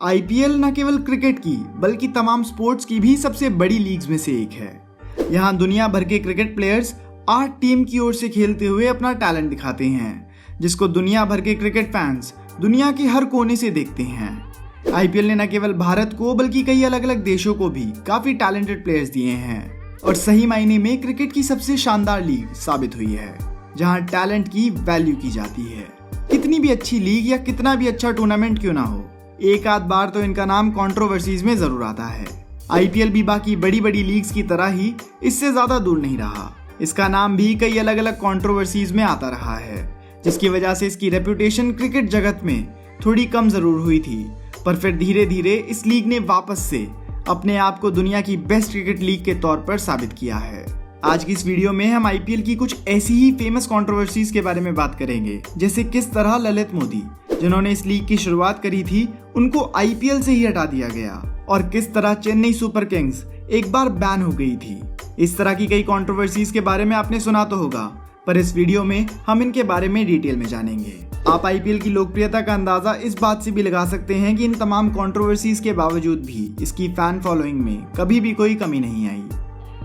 IPL न केवल cricket की बल्कि तमाम स्पोर्ट्स की भी सबसे बड़ी लीग्स में से एक है। यहाँ दुनिया भर के क्रिकेट प्लेयर्स 8 टीम की ओर से खेलते हुए अपना टैलेंट दिखाते हैं, जिसको दुनिया भर के क्रिकेट फैंस दुनिया के हर कोने से देखते हैं। आईपीएल ने न केवल भारत को बल्कि कई अलग अलग देशों को भी काफी टैलेंटेड प्लेयर्स दिए हैं और सही मायने में क्रिकेट की सबसे शानदार लीग साबित हुई है, जहाँ टैलेंट की वैल्यू की जाती है। कितनी भी अच्छी लीग या कितना भी अच्छा टूर्नामेंट क्यों ना हो, एक आध बार तो इनका नाम कंट्रोवर्सीज में जरूर आता है। आईपीएल भी बाकी बड़ी बड़ी लीग्स की तरह ही इससे ज्यादा दूर नहीं रहा। इसका नाम भी कई अलग अलग कंट्रोवर्सीज में आता रहा है, जिसकी वजह से इसकी रेपुटेशन क्रिकेट जगत में थोड़ी कम जरूर हुई थी, पर फिर धीरे धीरे इस लीग ने वापस से अपने आप को दुनिया की बेस्ट क्रिकेट लीग के तौर पर साबित किया है। आज की इस वीडियो में हम आईपीएल की कुछ ऐसी ही फेमस कंट्रोवर्सीज के बारे में बात करेंगे, जैसे किस तरह ललित मोदी, जिन्होंने इस लीग की शुरुआत करी थी, उनको आईपीएल से ही हटा दिया गया और किस तरह चेन्नई सुपर किंग्स एक बार बैन हो गई थी। इस तरह की कई कंट्रोवर्सीज के बारे में आपने सुना तो होगा, पर इस वीडियो में हम इनके बारे में डिटेल में जानेंगे। आप आईपीएल की लोकप्रियता का अंदाजा इस बात से भी लगा सकते हैं कि इन तमाम कंट्रोवर्सीज के बावजूद भी इसकी फैन फॉलोइंग में कभी भी कोई कमी नहीं आई।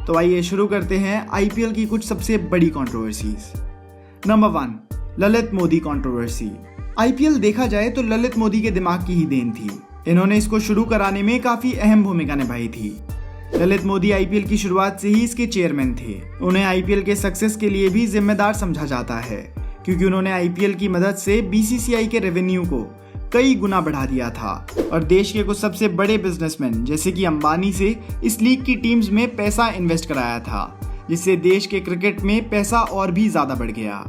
तो आइए शुरू करते हैं आईपीएल की कुछ सबसे बड़ी controversies. Number 1, Lalit Modi controversy. IPL देखा जाए तो ललित मोदी के दिमाग की ही देन थी। इन्होंने इसको शुरू कराने में काफी अहम भूमिका निभाई थी। ललित मोदी आईपीएल की शुरुआत से ही इसके चेयरमैन थे। उन्हें आईपीएल के सक्सेस के लिए भी जिम्मेदार समझा जाता है, क्योंकि उन्होंने आईपीएल की मदद से बीसीसीआई के रेवेन्यू को कई गुना बढ़ा दिया था और देश के कुछ सबसे बड़े बिजनेसमैन जैसे कि अंबानी से इस लीग की टीम्स में पैसा इन्वेस्ट कराया था, जिससे देश के क्रिकेट में पैसा और भी ज्यादा बढ़ गया।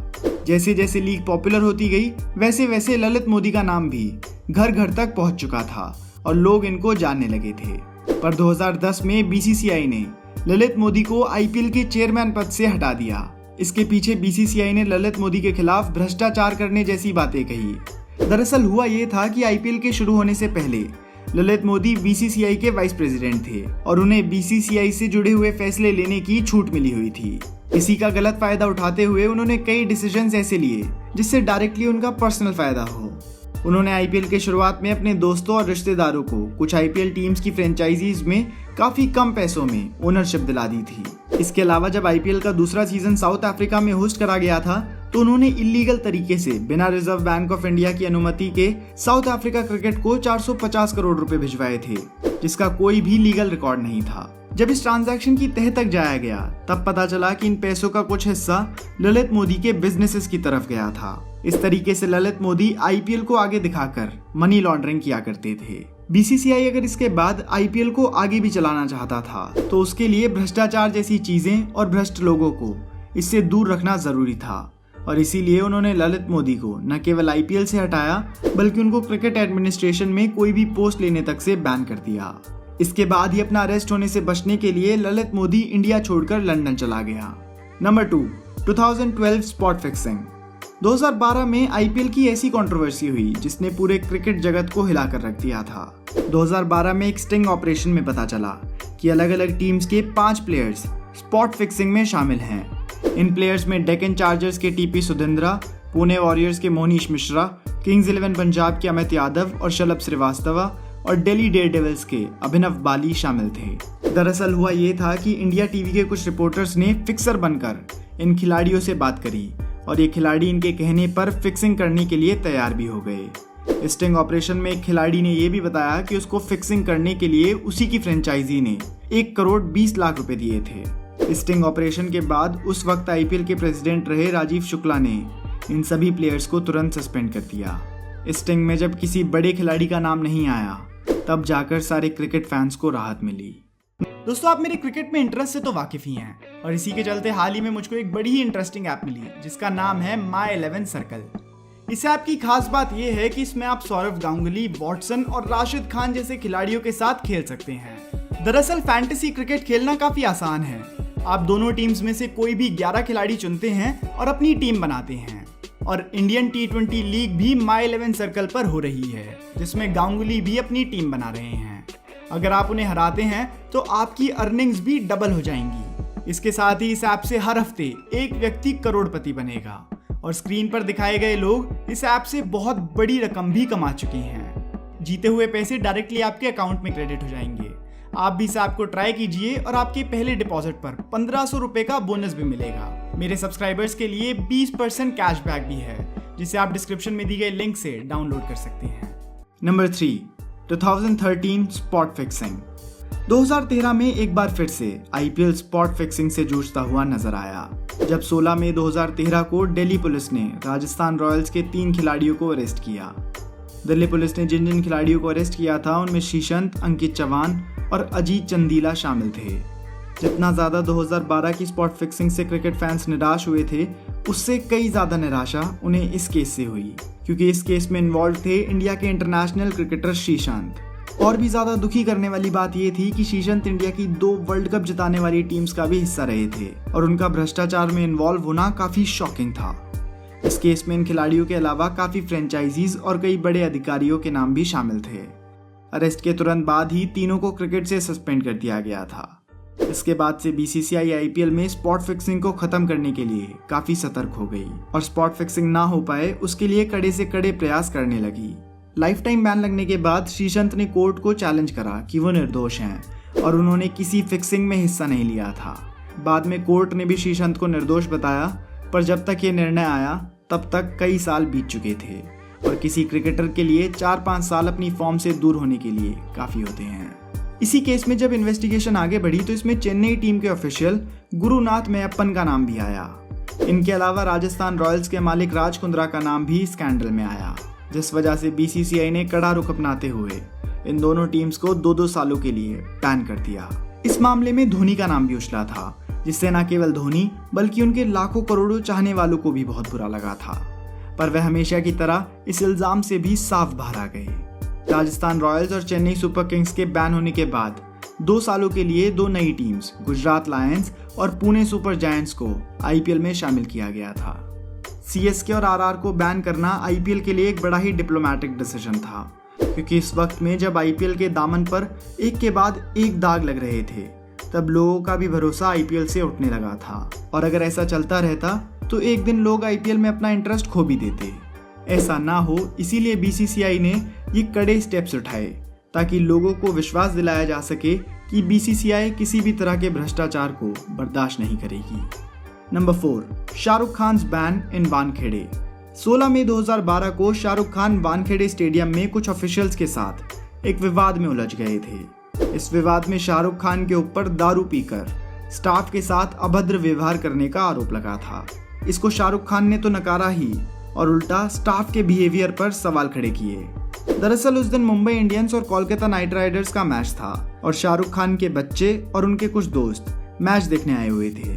जैसे जैसे लीग पॉपुलर होती गई, वैसे वैसे ललित मोदी का नाम भी घर घर तक पहुंच चुका था और लोग इनको जानने लगे थे। पर 2010 में बीसीसीआई ने ललित मोदी को आईपीएल के चेयरमैन पद से हटा दिया। इसके पीछे बीसीसीआई ने ललित मोदी के खिलाफ भ्रष्टाचार करने जैसी बातें कही। दरअसल हुआ ये था कि आईपीएल के शुरू होने से पहले ललित मोदी बीसीसीआई के वाइस प्रेसिडेंट थे और उन्हें बीसीसीआई से जुड़े हुए फैसले लेने की छूट मिली हुई थी। इसी का गलत फायदा उठाते हुए उन्होंने कई डिसीजंस ऐसे लिए जिससे डायरेक्टली उनका पर्सनल फायदा हो। उन्होंने आईपीएल के शुरुआत में अपने दोस्तों और रिश्तेदारों को कुछ आईपीएल टीम्स की फ्रेंचाइजीज में काफी कम पैसों में ओनरशिप दिला दी थी। इसके अलावा जब आईपीएल का दूसरा सीजन साउथ अफ्रीका में होस्ट करा गया था, तो उन्होंने इलीगल तरीके से बिना रिजर्व बैंक ऑफ इंडिया की अनुमति के साउथ अफ्रीका क्रिकेट को 450 करोड़ रुपए भिजवाए थे, जिसका कोई भी लीगल रिकॉर्ड नहीं था। जब इस ट्रांजैक्शन की तह तक जाया गया, तब पता चला कि इन पैसों का कुछ हिस्सा ललित मोदी के बिजनेसेस की तरफ गया था। इस तरीके से ललित मोदी आईपीएल को आगे दिखाकर मनी लॉन्ड्रिंग किया करते थे। बीसीसीआई अगर इसके बाद आईपीएल को आगे भी चलाना चाहता था, तो उसके लिए भ्रष्टाचार जैसी चीजें और भ्रष्ट लोगों को इससे दूर रखना जरूरी था और इसीलिए उन्होंने ललित मोदी को न केवल आईपीएल से हटाया, बल्कि उनको क्रिकेट एडमिनिस्ट्रेशन में कोई भी पोस्ट लेने तक से बैन कर दिया। इसके बाद ही अपना अरेस्ट होने से बचने के लिए ललित मोदी इंडिया छोड़कर लंदन चला गया। Number 2, 2012 spot fixing. 2012 में आईपीएल की ऐसी कंट्रोवर्सी हुई जिसने पूरे क्रिकेट जगत को हिलाकर रख दिया था। 2012 में एक स्टिंग ऑपरेशन में पता चला कि अलग अलग टीम्स के 5 प्लेयर्स स्पॉट फिक्सिंग में शामिल हैं। इन प्लेयर्स में डेक्कन चार्जर्स के टीपी सुधिंद्रा, पुणे वॉरियर्स के मोनीश मिश्रा, किंग्स 11 पंजाब के अमित यादव और शलभ श्रीवास्तव और दिल्ली डेयरडेविल्स के अभिनव बाली शामिल थे। दरअसल हुआ ये था कि इंडिया टीवी के कुछ रिपोर्टर्स ने फिक्सर बनकर इन खिलाड़ियों से बात करी और ये खिलाड़ी इनके कहने पर फिक्सिंग करने के लिए तैयार भी हो गए। स्टिंग ऑपरेशन में एक खिलाड़ी ने यह भी बताया कि उसको फिक्सिंग करने के लिए उसी की फ्रेंचाइजी ने 1 करोड़ 20 लाख रुपए दिए थे। स्टिंग ऑपरेशन के बाद उस वक्त आईपीएल के प्रेसिडेंट रहे राजीव शुक्ला ने इन सभी प्लेयर्स को तुरंत सस्पेंड कर दिया। स्टिंग में जब किसी बड़े खिलाड़ी का नाम नहीं आया, तब जाकर सारे क्रिकेट फैंस को राहत मिली। दोस्तों, आप मेरे क्रिकेट में इंटरेस्ट से तो वाकिफ ही हैं और इसी के चलते हाल ही में मुझको एक बड़ी ही इंटरेस्टिंग ऐप मिली, जिसका नाम है My11 सर्कल। इस ऐप की खास बात यह है कि इसमें आप सौरव गांगुली, वॉटसन और राशिद खान जैसे खिलाड़ियों के साथ खेल सकते हैं। दरअसल फैंटेसी क्रिकेट खेलना काफी आसान है। आप दोनों टीम्स में से कोई भी 11 खिलाड़ी चुनते हैं और अपनी टीम बनाते हैं। और इंडियन T20 लीग भी My11 सर्कल पर हो रही है, जिसमें गांगुली भी अपनी टीम बना रहे हैं। अगर आप उन्हें हराते हैं तो आपकी अर्निंग्स भी डबल हो जाएंगी। इसके साथ ही इस ऐप से हर हफ्ते एक व्यक्ति करोड़पति बनेगा और स्क्रीन पर दिखाए गए लोग इस ऐप से बहुत बड़ी रकम भी कमा चुके हैं। जीते हुए पैसे डायरेक्टली आपके अकाउंट में क्रेडिट हो जाएंगे। आप भी इस ऐप को ट्राई कीजिए और आपके पहले डिपॉजिट पर 1500 रुपए का बोनस भी मिलेगा। मेरे सब्सक्राइबर्स के लिए 20% कैशबैक भी है, जिसे आप डिस्क्रिप्शन में दी गई लिंक से डाउनलोड कर सकते हैं। Number 3, 2013 spot fixing. 2013 में एक बार फिर से आईपीएल स्पॉट फिक्सिंग से जूझता हुआ नजर आया, जब 16 मई 2013 को दिल्ली पुलिस ने राजस्थान रॉयल्स के 3 खिलाड़ियों को अरेस्ट किया। दिल्ली पुलिस ने जिन खिलाड़ियों को अरेस्ट किया था उनमें श्रीसंत, अंकित चौहान और अजीत चंदीला शामिल थे। जितना ज्यादा 2012 की स्पॉट फिक्सिंग से क्रिकेट फैंस निराश हुए थे, उससे कई ज्यादा निराशा उन्हें इस केस से हुई, क्योंकि इस केस में इन्वॉल्व थे इंडिया के इंटरनेशनल क्रिकेटर श्रीसंत। और भी ज्यादा दुखी करने वाली बात यह थी कि श्रीसंत इंडिया की 2 वर्ल्ड कप जिताने वाली टीम्स का भी हिस्सा रहे थे और उनका भ्रष्टाचार में इन्वॉल्व होना काफी शॉकिंग था। इस केस में इन खिलाड़ियों के अलावा काफी फ्रेंचाइजीज और कई बड़े अधिकारियों के नाम भी शामिल थे। अरेस्ट के तुरंत बाद ही तीनों को क्रिकेट से सस्पेंड कर दिया गया था। इसके बाद से बीसीसीआई आईपीएल में स्पॉट फिक्सिंग को खत्म करने के लिए काफी सतर्क हो गई और स्पॉट फिक्सिंग ना हो पाए उसके लिए कड़े से कड़े प्रयास करने लगी। लाइफ टाइम बैन लगने के बाद श्रीसंत ने कोर्ट को चैलेंज करा कि वो निर्दोष हैं और उन्होंने किसी फिक्सिंग में हिस्सा नहीं लिया था। बाद में कोर्ट ने भी श्रीसंत को निर्दोष बताया, पर जब तक ये निर्णय आया तब तक कई साल बीत चुके थे और किसी क्रिकेटर के लिए 4-5 साल अपनी फॉर्म से दूर होने के लिए काफी होते हैं। इसी केस में जब इन्वेस्टिगेशन आगे बढ़ी तो इसमें चेन्नई टीम के ऑफिशियल गुरुनाथ मैयप्पन का नाम भी आया। इनके अलावा राजस्थान रॉयल्स के मालिक राज कुंद्रा का नाम भी स्कैंडल में आया, जिस वजह से बीसीसीआई ने कड़ा रुख अपनाते हुए इन दोनों टीम्स को 2-2 सालों के लिए बैन कर दिया। इस मामले में धोनी का नाम भी उछला था, जिससे न केवल धोनी बल्कि उनके लाखों करोड़ों चाहने वालों को भी बहुत बुरा लगा था, पर वह हमेशा की तरह इस इल्जाम से भी साफ बाहर आ गए। राजस्थान रॉयल्स और चेन्नई सुपर किंग्स के बैन होने के बाद 2 सालों के लिए 2 नई टीम्स गुजरात लायंस और पुणे सुपर जायंट्स को आईपीएल में शामिल किया गया था। सीएसके और आरआर को बैन करना आईपीएल के लिए एक बड़ा ही डिप्लोमेटिक डिसीजन था, क्योंकि इस वक्त में जब आईपीएल के दामन पर एक के बाद एक दाग लग रहे थे, तब लोगों का भी भरोसा आईपीएल से उठने लगा था और अगर ऐसा चलता रहता तो एक दिन लोग आईपीएल में अपना इंटरेस्ट खो भी देते। ऐसा ना हो, इसीलिए बीसीसीआई ने ये कड़े स्टेप्स उठाए ताकि लोगों को विश्वास दिलाया जा सके कि बीसीसीआई किसी भी तरह के भ्रष्टाचार को बर्दाश्त नहीं करेगी। Number 4, Shahrukh Khan ban in Wankhede. 16 मई 2012 को शाहरुख खान वानखेड़े स्टेडियम में कुछ ऑफिशियल्स के साथ एक विवाद में उलझ गए थे। इस विवाद में शाहरुख खान के ऊपर दारू पीकर स्टाफ के साथ अभद्र व्यवहार करने का आरोप लगा था। इसको शाहरुख खान ने तो नकारा ही और उल्टा स्टाफ के बिहेवियर पर सवाल खड़े किए। दरअसल उस दिन मुंबई इंडियंस और कोलकाता नाइट राइडर्स का मैच था और शाहरुख खान के बच्चे और उनके कुछ दोस्त मैच देखने आए हुए थे।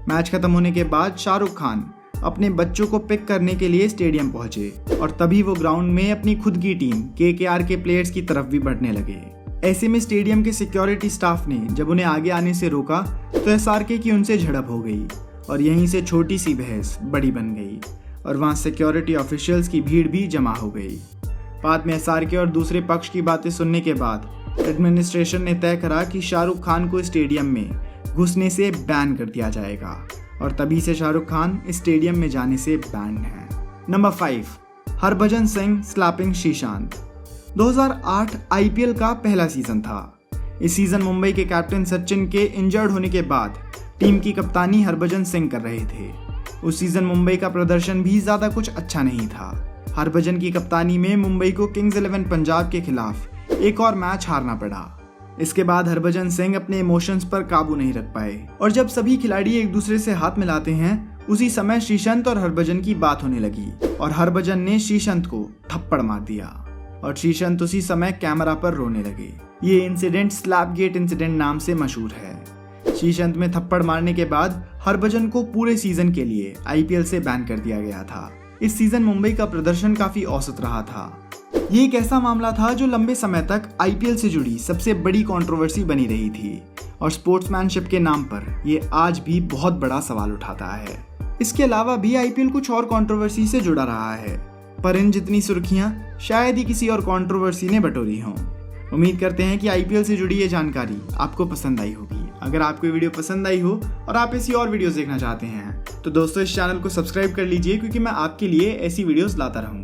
मैच खत्म होने के बाद शाहरुख खान अपने बच्चों को पिक करने के लिए स्टेडियम पहुंचे और तभी वो ग्राउंड में अपनी खुद की टीम केकेआर के प्लेयर्स की तरफ भी बढ़ने लगे। ऐसे में स्टेडियम के सिक्योरिटी स्टाफ ने जब उन्हें आगे आने से रोका तो एसआरके की उनसे झड़प हो गई और यहीं से छोटी सी बहस बड़ी बन गई और वहां सिक्योरिटी ऑफिशियल्स की भीड़ भी जमा हो गई। बाद में एसआरके और दूसरे पक्ष की बातें सुनने के बाद एडमिनिस्ट्रेशन ने तय करा कि शाहरुख खान को स्टेडियम में घुसने से बैन कर दिया जाएगा और तभी से शाहरुख खान स्टेडियम में जाने से बैन है। Number 5, Harbhajan Singh slapping Sreesanth. 2008 IPL का पहला सीजन था। इस सीजन मुंबई के कैप्टन सचिन के इंजर्ड होने के बाद टीम की कप्तानी हरभजन सिंह कर रहे थे। उस सीजन मुंबई का प्रदर्शन भी ज्यादा कुछ अच्छा नहीं था। हरभजन की कप्तानी में मुंबई को किंग्स 11 पंजाब के खिलाफ एक और मैच हारना पड़ा। इसके बाद हरभजन सिंह अपने इमोशंस पर काबू नहीं रख पाए और जब सभी खिलाड़ी एक दूसरे से हाथ मिलाते हैं उसी समय श्रीसंत और हरभजन की बात होने लगी और हरभजन ने श्रीसंत को थप्पड़ मार दिया और श्रीसंत उसी समय कैमरा पर रोने लगे। ये इंसिडेंट स्लैपगेट इंसिडेंट नाम से मशहूर है। श्रीसंत में थप्पड़ मारने के बाद हरभजन को पूरे सीजन के लिए आईपीएल से बैन कर दिया गया था। इस सीजन मुंबई का प्रदर्शन काफी औसत रहा था। ये एक ऐसा मामला था जो लंबे समय तक आईपीएल से जुड़ी सबसे बड़ी कंट्रोवर्सी बनी रही थी और स्पोर्ट्समैनशिप के नाम पर ये आज भी बहुत बड़ा सवाल उठाता है। इसके अलावा भी आईपीएल कुछ और कंट्रोवर्सी से जुड़ा रहा है, पर इन जितनी सुर्खियां शायद ही किसी और कंट्रोवर्सी ने बटोरी हों। उम्मीद करते हैं कि आईपीएल से जुड़ी ये जानकारी आपको पसंद आई होगी। अगर आपको वीडियो पसंद आई हो और आप ऐसी और वीडियोस देखना चाहते हैं तो दोस्तों इस चैनल को सब्सक्राइब कर लीजिए, क्योंकि मैं आपके लिए ऐसी वीडियोस लाता रहूँगा।